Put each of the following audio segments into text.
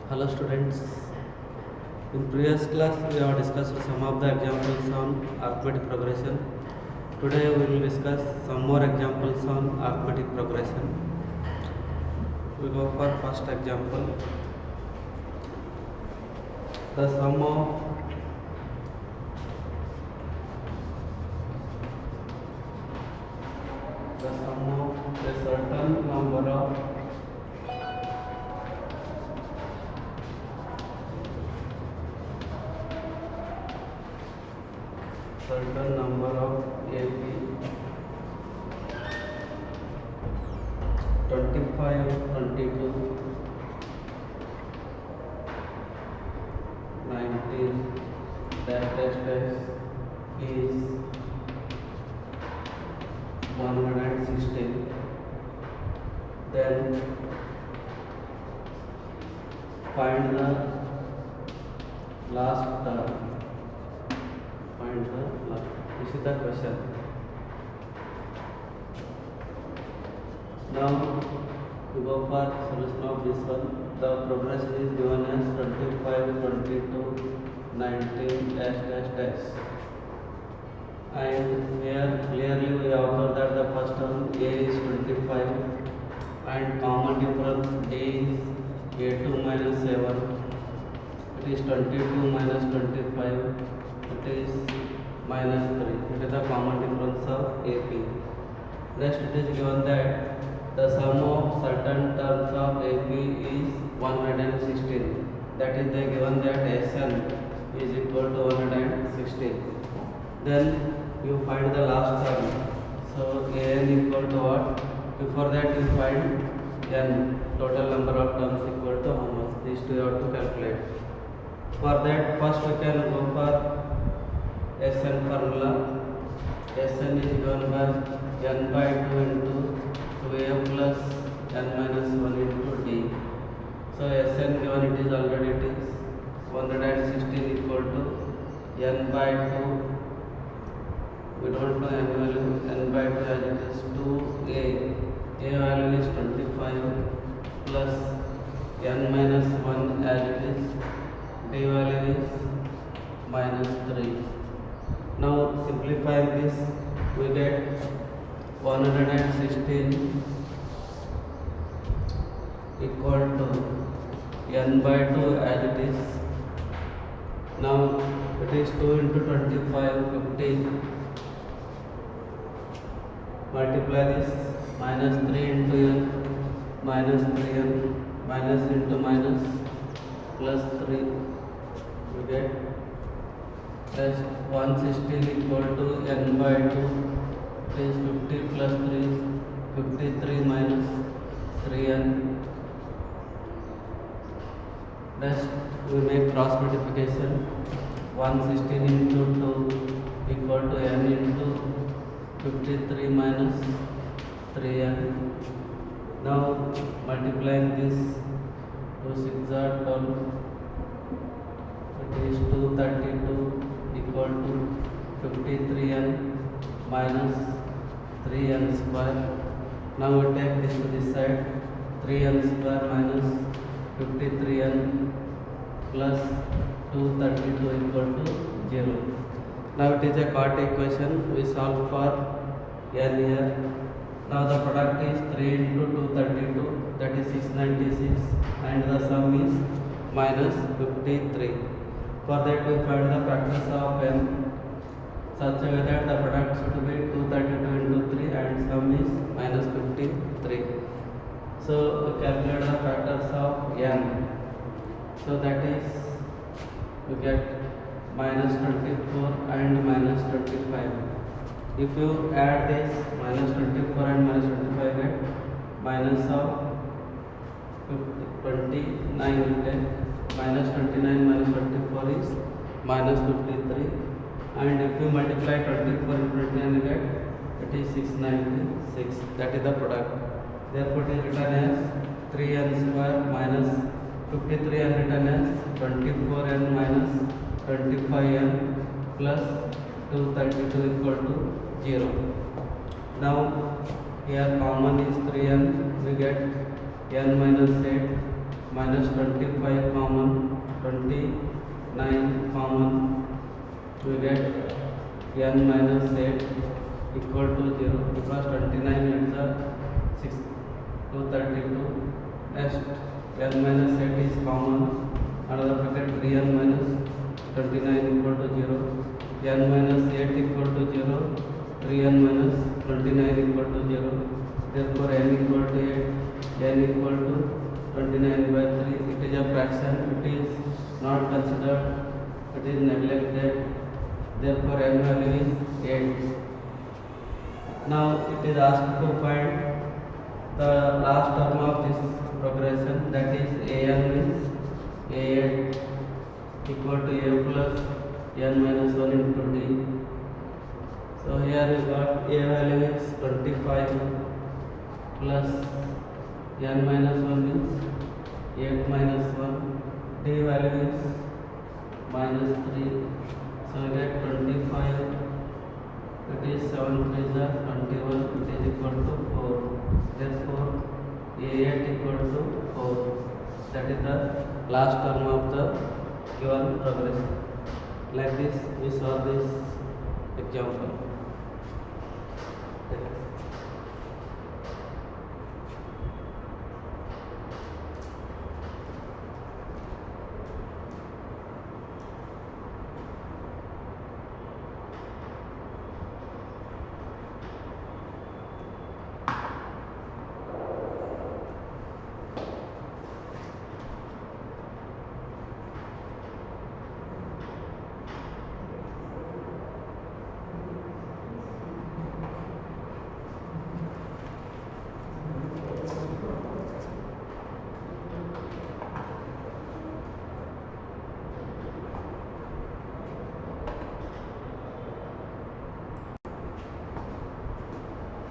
Hello students. In previous class we have discussed some of the examples on arithmetic progression. Today we will discuss some more examples on arithmetic progression. We go for first example. The sum of a certain number of AP 25, 22, 19 is 116. Then find the last term. This is the question. Now to go for solution of this one, the progression is given as 25, 22, 19 dash. And here clearly we observe that the first term A is 25 and common difference A is A2 minus 7. It is 22 minus 25. It is minus 3. It is the common difference of AP. Next it is given that the sum of certain terms of AP is 116. That is they given that Sn is equal to 116. Then you find the last term. So An equal to what? Before that you find n, total number of terms equal to how much? These two you have to calculate. For that first we can go for Sn formula. Sn is given by n by 2 into 2a plus n minus 1 into d. So Sn given it is already it is 116 equal to n by 2. We don't know n value, n by 2 as it is 2a. A value is 25 plus n minus 1 as it is, d value is minus 3. Now simplifying this, we get 116 equal to n by 2 as it is. Now it is 2 into 25, 50. Multiply this, minus 3 into n, minus 3n, minus into minus, plus 3. We get plus 116 equal to n by 2. It is 50 plus 3, 53 minus 3n. Next we make cross multiplication. 116 into 2 equal to n into 53 minus 3n. Now multiplying this, 2 6 are 12. It is 232 equal to 53n minus 3n square. Now we take this to this side, 3n square minus 53n plus 232 equal to 0. Now it is a quadratic equation. We solve for n here. Now the product is 3 into 232, that is 696, and the sum is minus 53. For that we find the factors of n such a way that the product should be 232 into 3 and sum is minus 53. So we calculate the factors of n. So that is, we get minus 24 and minus 25. If you add this, minus 24 and minus 25 get minus of 29 will get minus 29 minus 24 is minus 53. And if you multiply 24 and 29 you get it is 696. That is the product. Therefore it is written as 3n square minus 53 and written as 24n minus 25n plus 232 equal to 0. Now here common is 3n, we get n minus 8 minus 25 common, 29 common, we get n minus 8 equal to 0 because 29 is the 6 to 32. Next n minus 8 is common, another bracket 3n minus 29 equal to 0, n minus 8 equal to 0, 3n minus 29 equal to 0, therefore n equal to 8, n equal to 29 by 3. It is a fraction, it is not considered, it is neglected, therefore n value is 8. Now it is asked to find the last term of this progression, that is an means a8 equal to a plus n minus 1 into d. So here we got a value is 25 plus n minus 1 means 8 minus 1, d value is minus 3. So we get 25, it is 7 3 is 21, it is equal to 4. Therefore a8 equal to 4. That is the last term of the given progression. Like this we solve this example.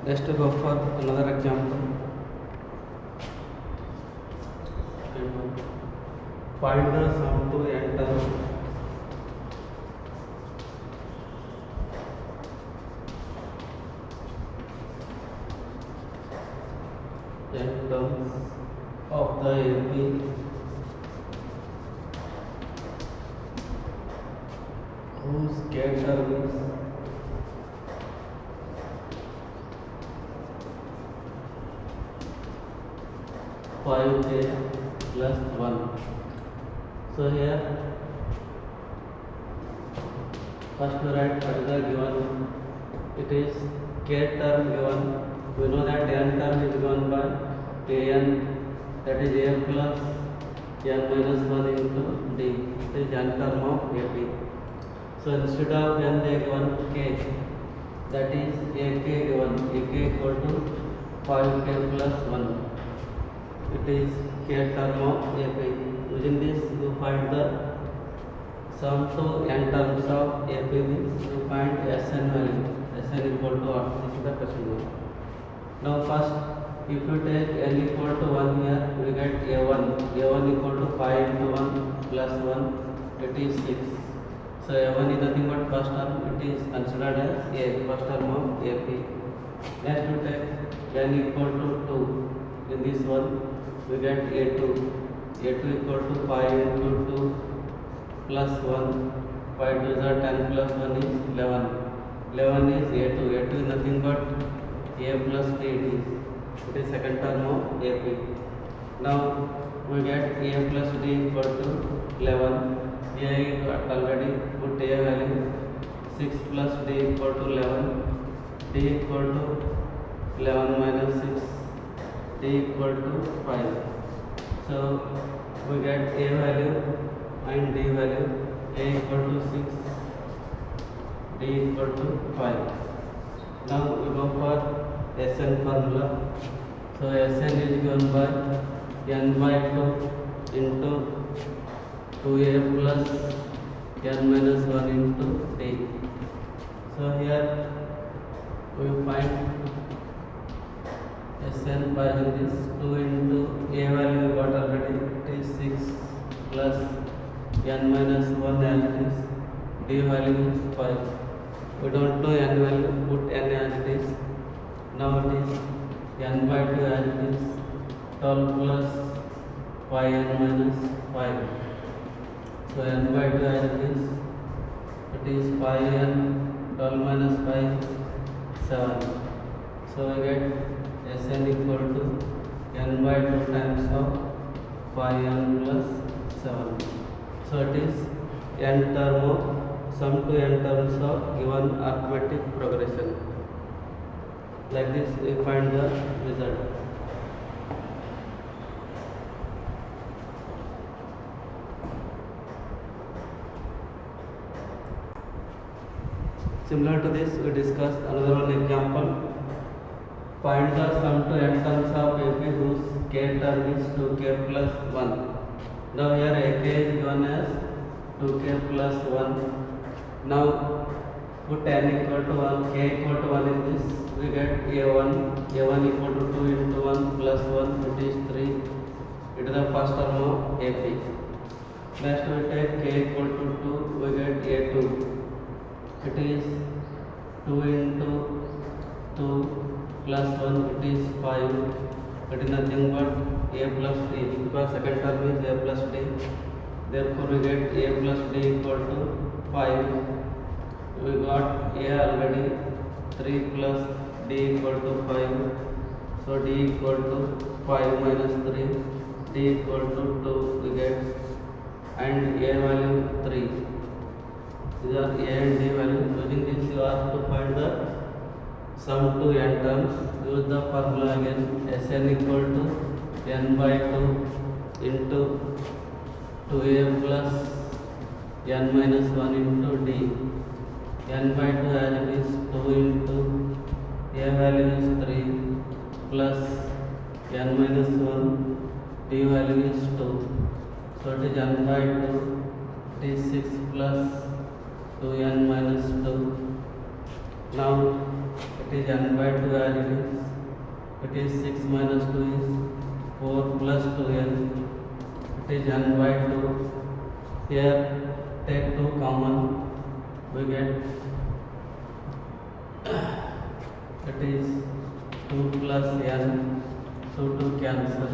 Let's go for another example. Find the sum to n terms. N terms of the AP whose k term is 5k plus 1. So here first we write what is the given. It is k term given. We know that n term is given by an, that is a plus n minus 1 into d. It is n term of AP. So instead of n they given k, that is ak given, ak equal to 5k plus 1. It is k term of AP. Using this you find the sum to n terms of AP means you find Sn value. Sn equal to what? This is the question mark. Now first, if you take n equal to 1 here, we get a1. a1 equal to 5 into 1 plus 1, it is 6. So a1 is nothing but first term, it is considered as a first term of AP. Next we take n equal to 2. In this one we get a2. a2 equal to 5 into 2 plus 1. 5 2 is 10 plus 1 is 11. 11 is a2. a2 is nothing but a plus d. It is second term of AP. Now we get a plus d equal to 11. Here I got already put a value. 6 plus d equal to 11. d equal to 11 minus 6. d equal to 5. So we get a value and d value. A equal to 6, d equal to 5. Now we go for Sn formula. So Sn is given by n by 2 into 2a plus n minus 1 into d. So here we find Sn by this 2 into a value we got already, it is 6 plus n minus 1 as it is, d value is 5. We don't know n value, put n as it is. Now it is n by 2 as it is, 12 plus phi n minus 5. So n by 2 as it is phi n 12 minus 5 7. So we get Sn equal to n by 2 times of phi n plus 7. So it is n term of sum to n terms of given arithmetic progression. Like this we find the result. Similar to this, we discussed another one example. Find the sum to n terms of AP whose k term is 2k plus 1. Now here AK is given as 2k plus 1. Now put n equal to 1, k equal to 1 in this, we get A1 equal to 2 into 1 plus 1, it is 3. It is the first term of AP. Next we take k equal to 2, we get A2. It is 2 into 2 plus 1, it is 5. It is nothing but a plus d, because second term is a plus d. Therefore we get a plus d equal to 5. We got a already, 3 plus d equal to 5. So d equal to 5 minus 3, d equal to 2 we get, and a value 3. These are a and d values. Using this you have to find the sum to n terms. Use the formula again. Sn equal to n by 2 into 2a plus n minus 1 into d. N by 2 as it is 2 into a value is 3 plus n minus 1, d value is 2. So it is n by 2, it is 6 plus 2n minus 2. Now it is n by 2 as it is. It is 6 minus 2 is 4 plus 2n. It is n by 2. Here take 2 common. We get it is 2 plus n. 2 cancel.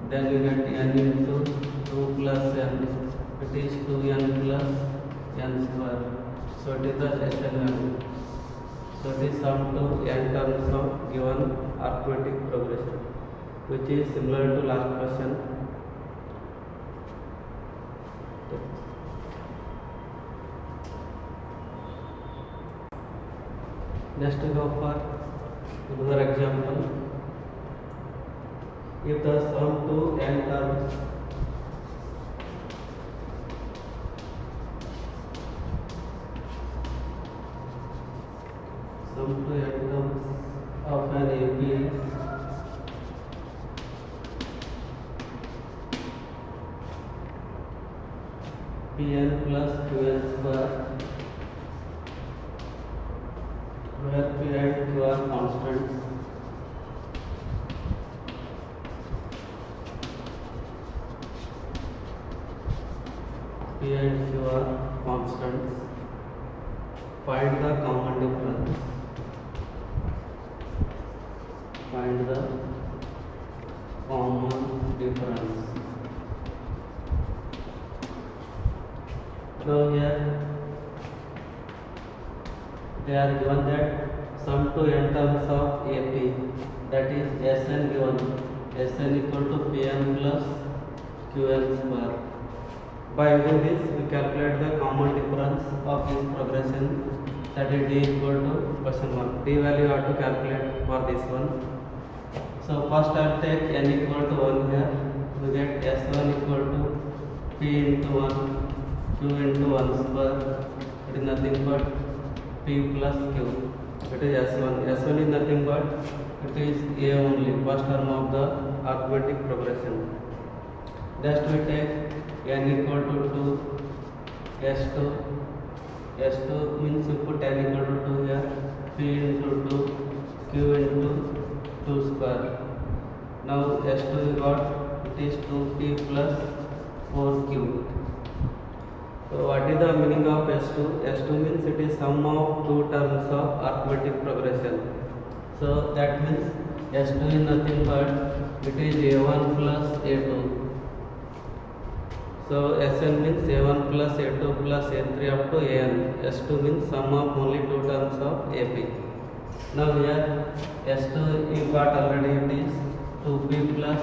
Then we get n into 2 plus n. It is 2n plus n square. So it is the Sn value. So it is sum to n terms of given arithmetic progression, which is similar to last question. Next we go for another example. If the sum to n terms of an AP Pn plus Qn square, where P and Q are constants. P and Q are constants. Find the common difference. Find the common difference. So here they are given that sum to n terms of AP, that is Sn given, Sn equal to Pn plus Qn square. By using this we calculate the common difference of this progression, that is d equal to question 1. D value you have to calculate for this one. So first I will take n equal to 1 here. We get S1 equal to P into 1 Q into 1 square. It is nothing but P plus Q. It is S1. S1 is nothing but it is A only, first term of the arithmetic progression. Next we take n equal to 2, S2. S2 means you put n equal to 2 here. P into 2, Q into 2 square. Now S2 we got, it is 2P plus 4Q. So what is the meaning of S2? S2 means it is sum of two terms of arithmetic progression. So that means S2 is nothing but it is A1 plus A2. So Sn means A1 plus A2 plus A3 up to An. S2 means sum of only two terms of AP. Now here S2 you got already, it is 2p plus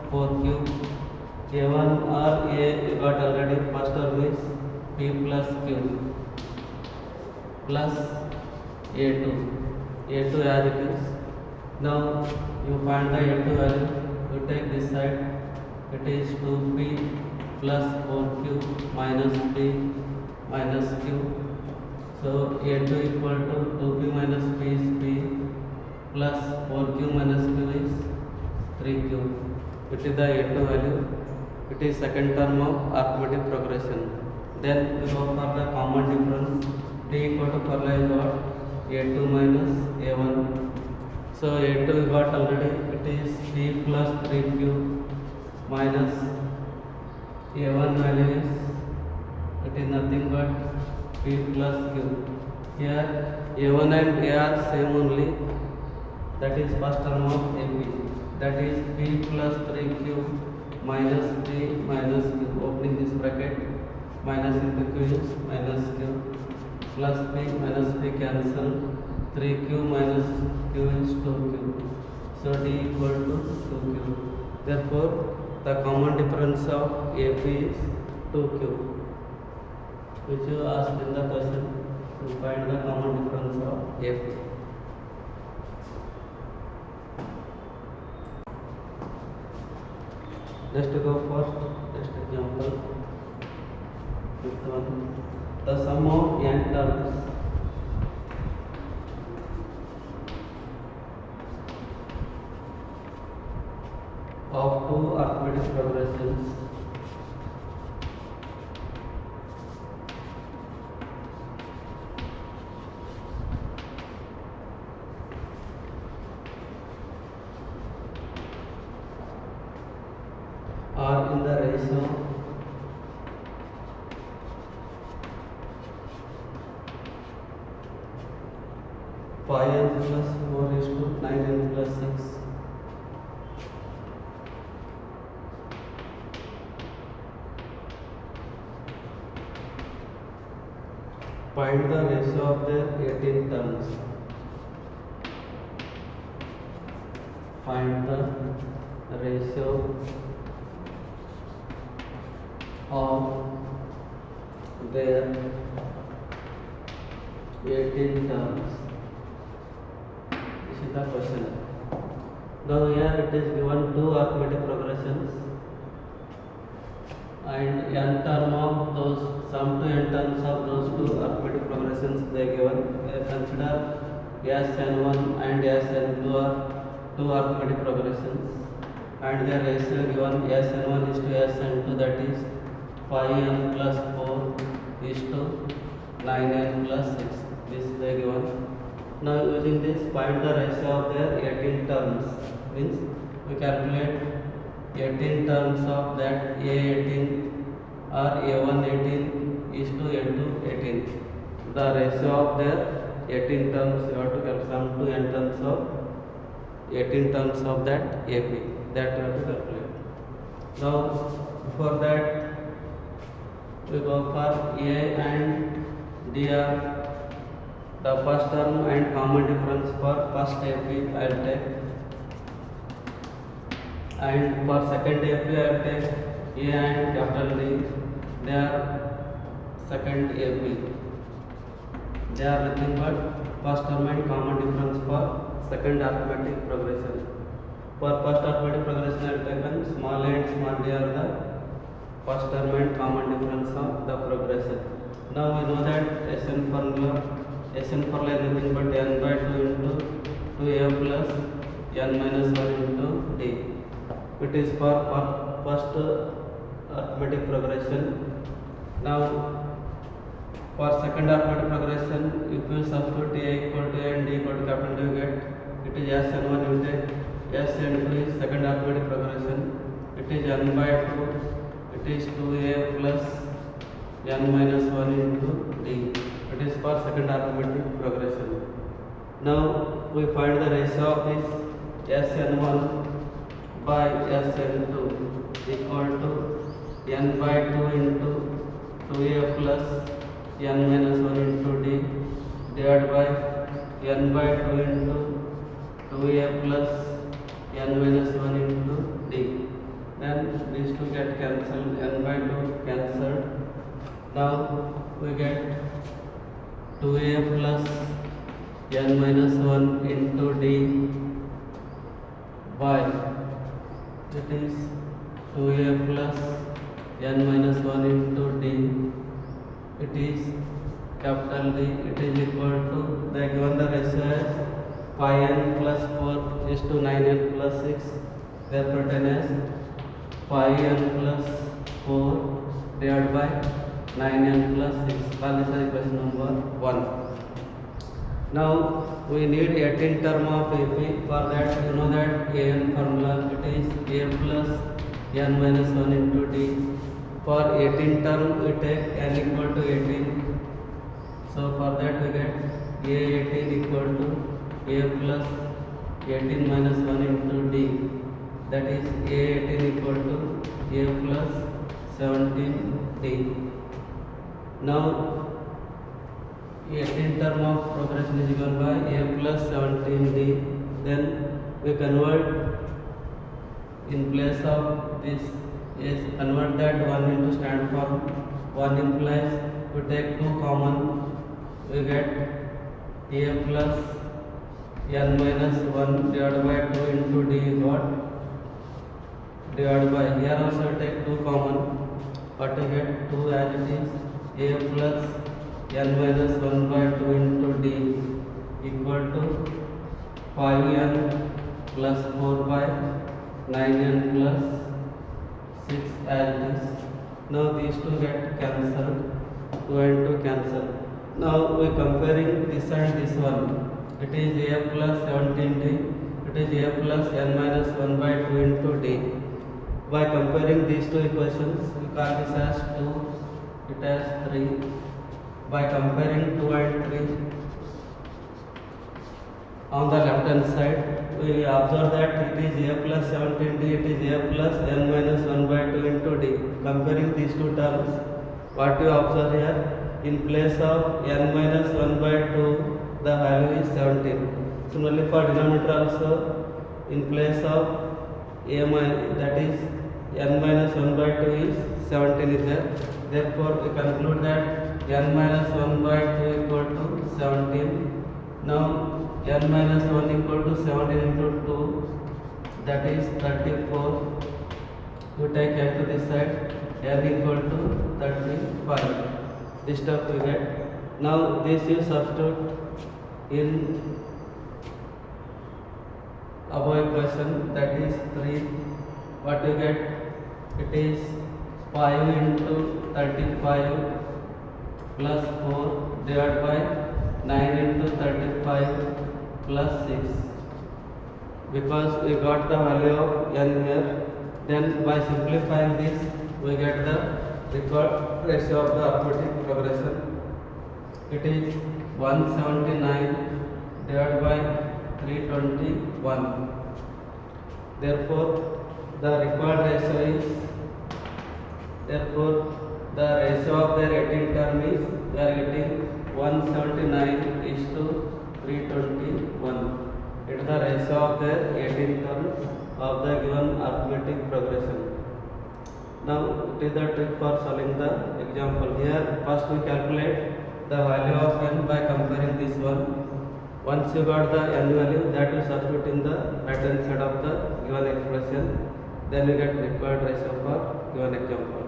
4q. A1 or A you got already, first term is p plus q plus A2. A2 as it is. Now you find the A2 value, you take this side, it is 2p plus 4q minus p minus q. So A2 equal to 2p minus p is p plus 4q minus q is 3q. It is the A2 value. It is second term of arithmetic progression. Then we go for the common difference. D equal to formula what? A2 minus A1. So A2 we got already, it is p plus 3q minus A1 value is, it is nothing but p plus q. Here A1 and A are same only, that is first term of AP, that is p plus 3q minus p minus q, opening this bracket, minus into q is minus q, plus p minus p cancel, 3q minus q is 2q. So D equal to 2q. Therefore the common difference of AP is 2q, which you asked in the question to find the common difference of AP. Let's go for next example. Fifth one. The sum of n terms of two arithmetic progressions are in the ratio 5n plus 4 is to 9n plus 6. Find the ratio of their 18 terms. Find the ratio of their 18 terms. This is the question. Now here it is given two arithmetic progressions and n term of those, sum to n terms of those two arithmetic progressions they given. Consider Sn1 and Sn2 are two arithmetic progressions and their ratio given Sn1 is to Sn2, that is 5n plus 4 is to 9n plus 6. This they given. Now using this, find the ratio of their 18 terms. Means we calculate 18 terms of that A18 or A118 is to A2 18. The ratio of their 18 terms you have to calculate, sum to n terms of 18 terms of that AP, that you have to calculate. Now before that we go for A and D are the first term and common difference for first AP I will take, and for second AP I will take A and capital D. They are second AP. They are nothing but first term and common difference for second arithmetic progression. For first arithmetic progression I will take small a and small d are the first term and common difference of the progression. Now we know that Sn formula is nothing but n by 2 into 2a plus n minus 1 into d. It is for first arithmetic progression. Now for second arithmetic progression, if you substitute a equal to a and d equal to capital D, you get it is Sn1 you take, Sn2 is second arithmetic progression, it is n by 2, it is 2a plus n minus 1 into d. It is for second arithmetic progression. Now we find the ratio of this Sn1 by Sn2 equal to n by 2 into 2a plus n minus 1 into d divided by n by 2 into 2a plus n minus 1 into d. Then these two get cancelled, n by 2 cancelled. Now we get 2a plus n minus 1 into d by, it is 2a plus n minus 1 into d, it is capital D, it is equal to, the given the ratio as pi n plus 4 is to 9n plus 6, therefore written as pi n plus 4 divided by 9n plus 6. Call this as equation number 1. Now we need 18 term of AP. For that you know that an formula, it is a plus n minus 1 into d. For 18 term we take n equal to 18. So for that we get a18 equal to a plus 18 minus 1 into d. That is a18 equal to a plus 17d. Now 18 term of progression is given by a plus 17d. Then we convert in place of this, is convert that 1 into stand form. 1 implies we take 2 common, we get a plus n minus 1 divided by 2 into d is what, divided by, here also take 2 common, but we get 2 as it is, a plus n minus 1 by 2 into d equal to 5n plus 4 by 9n plus 6 as it is. Now these two get cancelled, 2 and 2 cancel. Now we comparing this and this one, it is a plus 17d, it is a plus n minus 1 by 2 into d. By comparing these two equations, we call this as 2, it as 3. By comparing 2 and 3, on the left hand side, we observe that it is a plus 17d, it is a plus n minus 1 by 2 into d. Comparing these two terms, what you observe here, in place of n minus 1 by 2, the value is 17. Similarly for denominator also, in place of a minus, that is n minus 1 by 2 is 17 is there. Therefore we conclude that n minus 1 by 2 equal to 17. Now n minus 1 equal to 17 into 2, that is 34. You take n to this side, n equal to 35. This stuff we get. Now this you substitute in above equation, that is 3. What you get? It is 5 into 35 plus 4 divided by 9 into 35 plus 6. Because we got the value of n here, then by simplifying this we get the required ratio of the arithmetic progression. It is 179 divided by 321. Therefore the required ratio is, therefore the ratio of their 18 term is, we are getting 179 is to 321. It is the ratio of their 18 term of the given arithmetic progression. Now it is the trick for solving the example. Here first we calculate the value of n by comparing this one. Once you got the n value, that you substitute in the right hand side of the given expression, then you get required ratio for given example.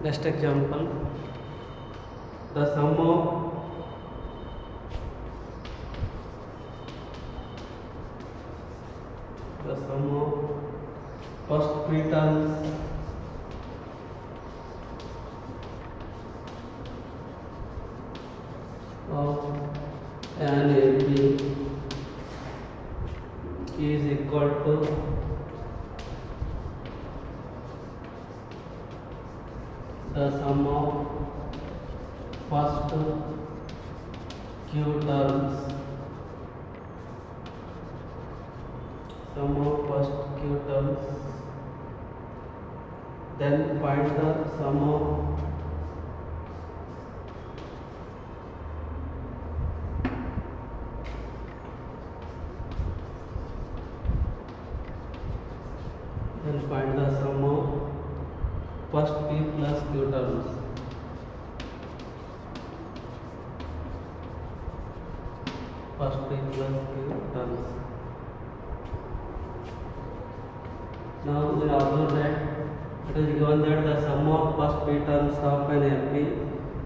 Next example, the sum of first 3 terms of an AP is equal to the sum of first q terms sum of first q terms, then find the sum of first p plus q terms. First p plus q terms. Now we observe that it is given that the sum of first p terms of an AP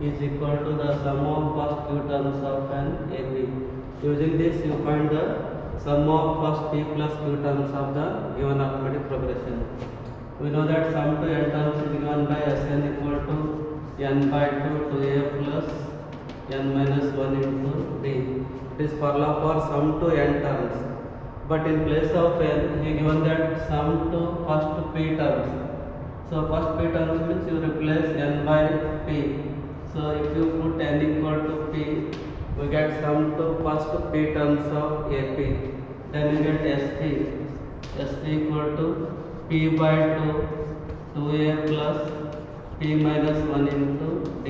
is equal to the sum of first q terms of an AP. Using this, you find the sum of first p plus q terms of the given arithmetic progression. We know that sum to n terms is given by Sn equal to n by 2 to a plus n minus 1 into d. It is formula for sum to n terms. But in place of n, he given that sum to first p terms. So first p terms means you replace n by p. So if you put n equal to p, we get sum to first p terms of AP. Then you get SP. SP equal to p by 2 2a plus p minus 1 into d.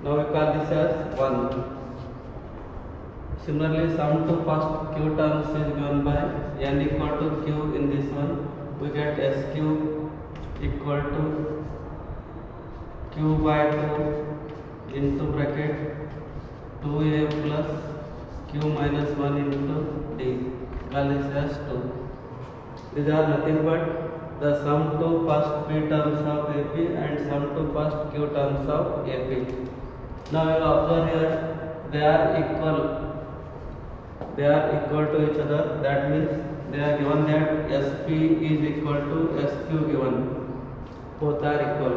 Now we call this as 1. Similarly, sum to first q terms is given by n equal to q in this one. We get s cube equal to q by 2 into bracket 2a plus q minus 1 into d. Call this as 2. These are nothing but the sum to first p terms of AP and sum to first q terms of AP. Now you observe here they are equal. They are equal to each other. That means they are given that SP is equal to SQ given. Both are equal.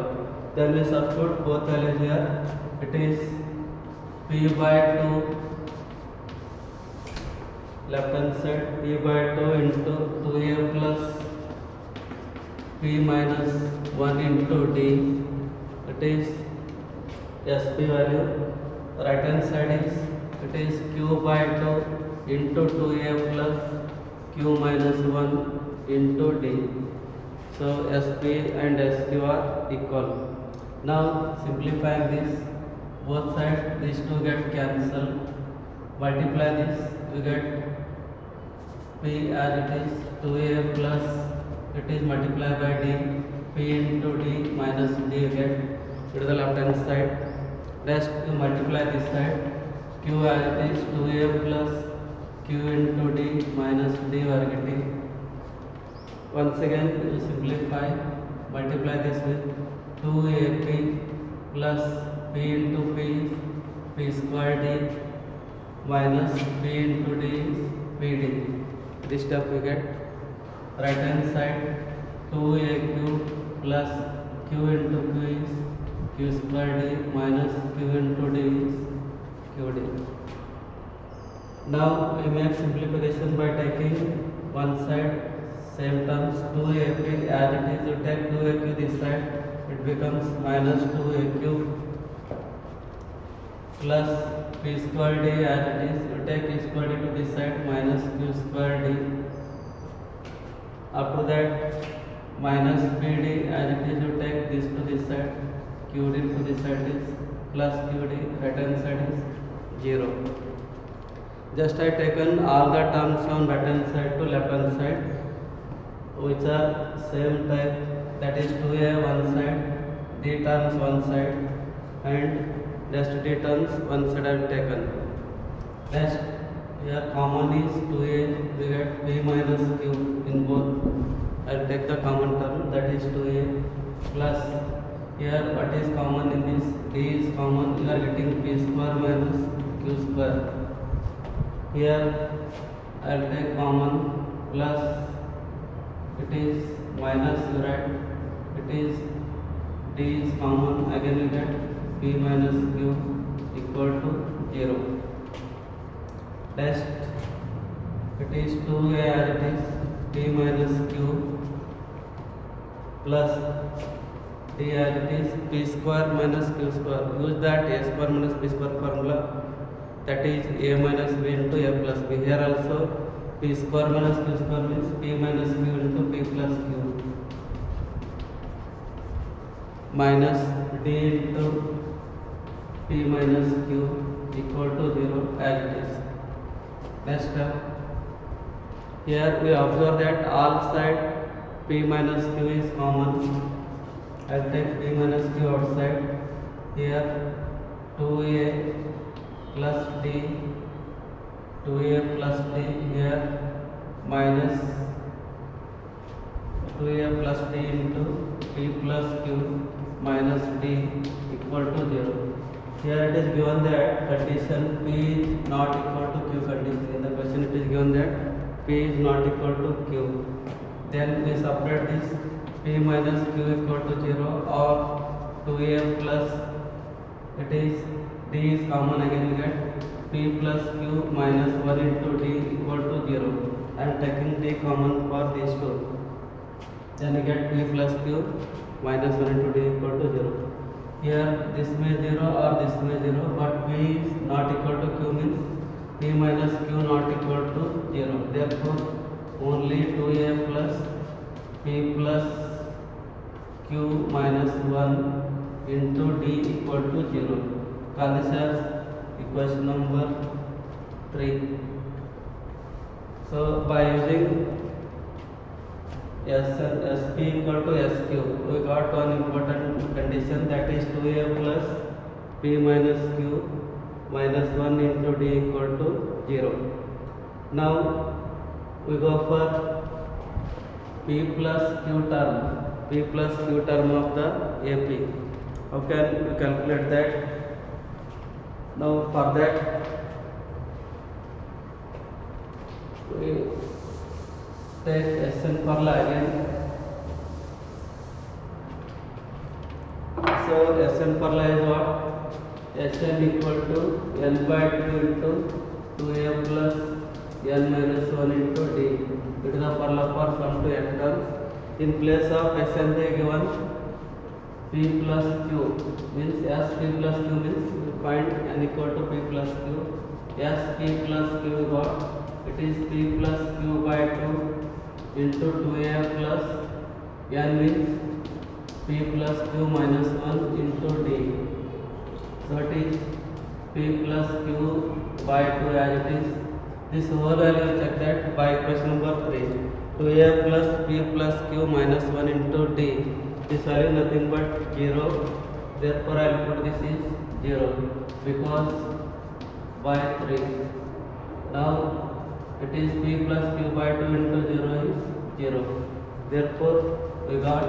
Then we substitute both values here. It is p by 2 left hand side p by 2 into 2a plus p minus 1 into d. It is SP value. Right hand side is it is q by 2 into 2a plus q minus 1 into d. So SP and SQ are equal. Now simplifying this, both sides these two get cancelled. Multiply this, we get p as it is 2a plus it is multiplied by d, p into d minus d you get to the left hand side. Rest you multiply this side, q as it is 2a plus q into d minus d we are getting. Once again you simplify, multiply this with 2ap plus p into p square d minus p into d pd. This step we get. Right hand side 2aq plus q into q is q square d minus q into d is qd. Now we make simplification by taking one side same terms 2ap as it is, you take 2aq this side, it becomes minus 2aq plus p square d as it is, you take p square d to this side minus q square d. After that minus pd as it is, you take this to this side, qd to this side is plus qd, right hand side is 0. Just I taken all the terms from right hand side to left hand side, which are same type, that is 2a one side, d terms one side, and rest d terms one side I have taken. Rest here common is 2a, we get p minus q in both. I will take the common term, that is 2a plus here what is common in this, d is common, you are getting p square minus q square. Here I will take common plus it is minus, you write it is d is common, again you get p minus q equal to 0. Next it is 2a as it is, p minus q plus d as it is, p square minus q square. Use that a square minus p square formula, that is a minus b into a plus b. Here also P square minus Q square means P minus Q into P plus Q minus D into P minus Q equal to 0 as it is. Next step. Here we observe that all side P minus Q is common. I'll take P minus Q outside. Here 2A plus D, 2A plus D here minus 2A plus D into P plus Q minus D equal to 0. Here it is given that condition P is not equal to Q condition. In the question it is given that P is not equal to Q. Then we separate this P minus Q equal to 0 or 2A plus, it is D is common, again we get P plus Q minus 1 into D equal to 0. I am taking D common for these two. Then we get P plus Q minus 1 into D equal to 0. Here this may 0 or this may 0, but P is not equal to Q means P minus Q not equal to 0. Therefore only 2A plus P plus Q minus 1 into D equal to 0. Call this as equation number 3. So by using SP equal to SQ, we got one important condition, that is 2A plus P minus Q minus 1 into D equal to 0. Now we go for P plus Q term of the AP. How can we calculate that? Now for that we take Sn formula again. So Sn formula is what? Sn equal to n by 2 into 2A plus n minus 1 into D. It is the formula for sum to n terms. In place of Sn they given P plus Q, means as P plus Q means we find n equal to P plus Q. As P plus Q got, it is P plus Q by 2 into 2A plus n means P plus Q minus 1 into D. So it is P plus Q by 2 as it is. This whole value check that by equation number 3. 2A plus P plus Q minus 1 into D. This value nothing but 0. Therefore I will put this is 0 because by 3. Now it is P plus Q by 2 into 0 is 0. Therefore we got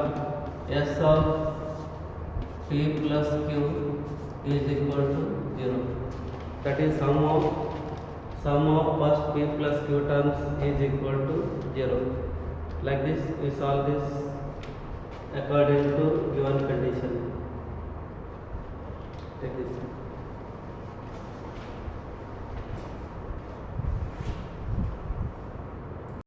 S of P plus Q is equal to 0. That is sum of first P plus Q terms is equal to 0. Like this we solve this according to given condition. Take this.